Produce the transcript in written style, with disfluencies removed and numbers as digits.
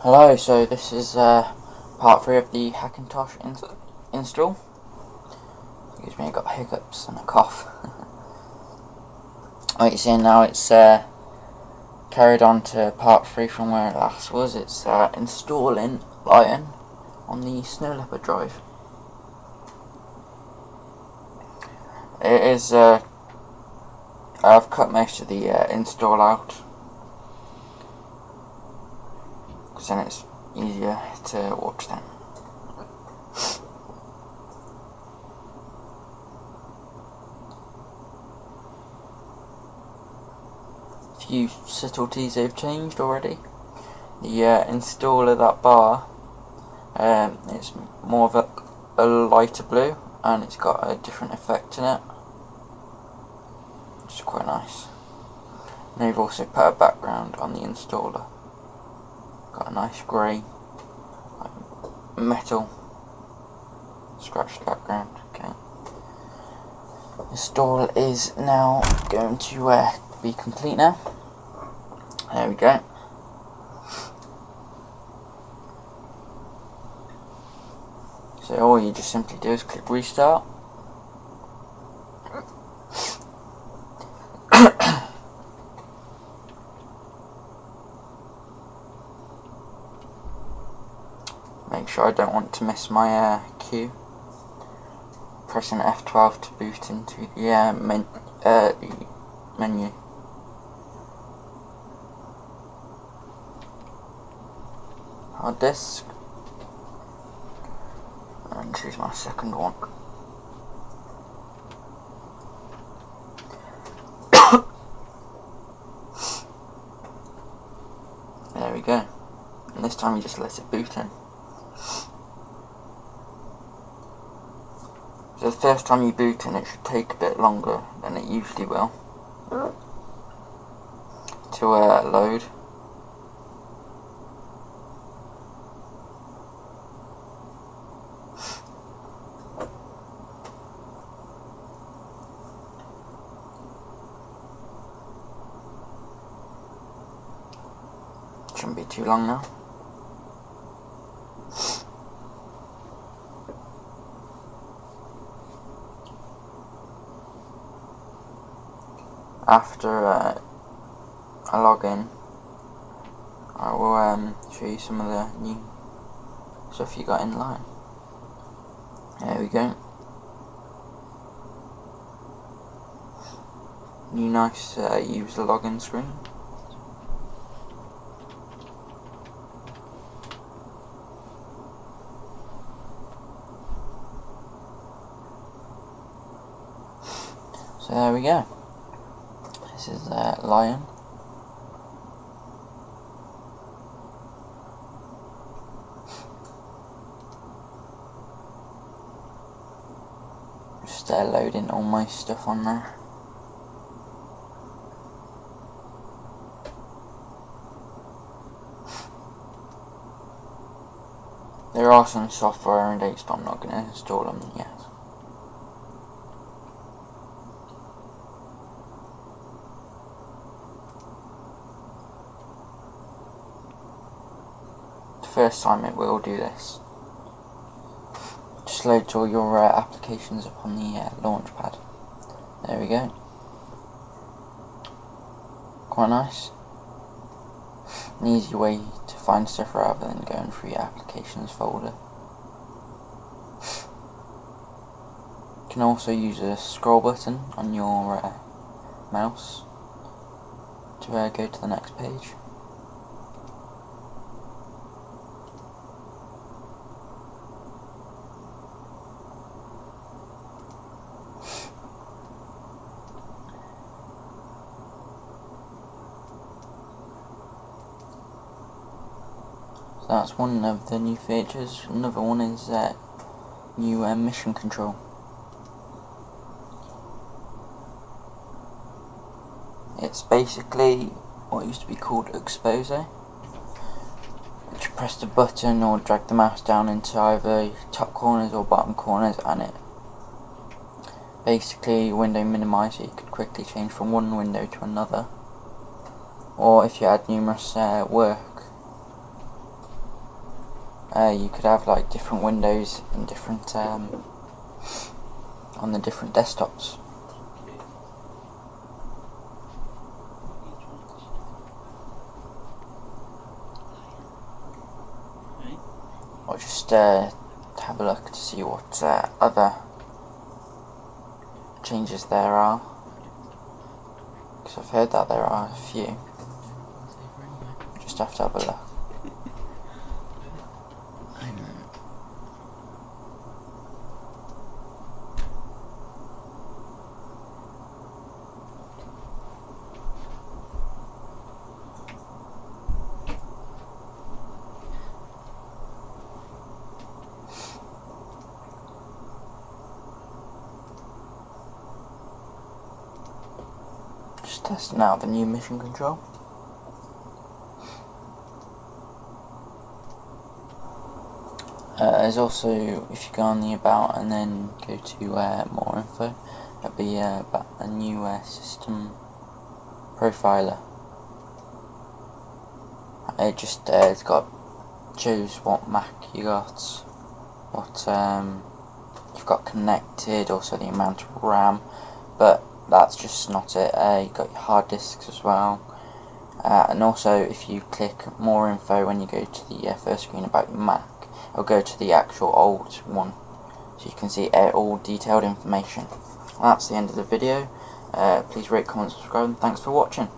Hello, so this is part 3 of the Hackintosh install. Excuse me, I got hiccups and a cough. Like you see now, it's carried on to part 3 from where it last was. It's installing Lion on the Snow Leopard drive. It is, I've cut most of the install out, because then it's easier to watch them. Few subtleties they've changed already. The install of that bar, it's more of a lighter blue, and it's got a different effect in it, which is quite nice. And they've also put a background on the installer. Got a nice grey, like metal scratched background. Okay. Install is now going to be complete now. There we go. So all you just simply do is click restart. Make sure I don't want to miss my queue. Pressing F12 to boot into the menu. Hard disk, and choose my second one. There we go. And this time you just let it boot in. So the first time you boot in, it should take a bit longer than it usually will to load. Shouldn't be too long now. After I log in, I will show you some of the new stuff you got in line. There we go. New nice user login screen. So there we go. This is Lion. Just loading all my stuff on there. There are some software updates, but I'm not going to install them yet. First time it will do this. Just loads all your applications up on the launch pad. There we go. Quite nice. An easy way to find stuff rather than going through your applications folder. You can also use a scroll button on your mouse to go to the next page. That's one of the new features. Another one is new mission control. It's basically what used to be called expose, which you press the button or drag the mouse down into either top corners or bottom corners, and it basically window minimizer. You could quickly change from one window to another, or if you had numerous work you could have like different windows and different on the different desktops. Or just have a look to see what other changes there are, because I've heard that there are a few. Just have to have a look. Just testing out the new mission control. There's also, if you go on the about and then go to more info, there'll be about a new system profiler. It just it's got shows what Mac you got, what you've got connected, also the amount of RAM, but that's just not it. You've got your hard disks as well, and also if you click more info when you go to the first screen about your Mac, it'll go to the actual old one, so you can see all detailed information. Well, that's the end of the video. Please rate, comment, subscribe, and thanks for watching.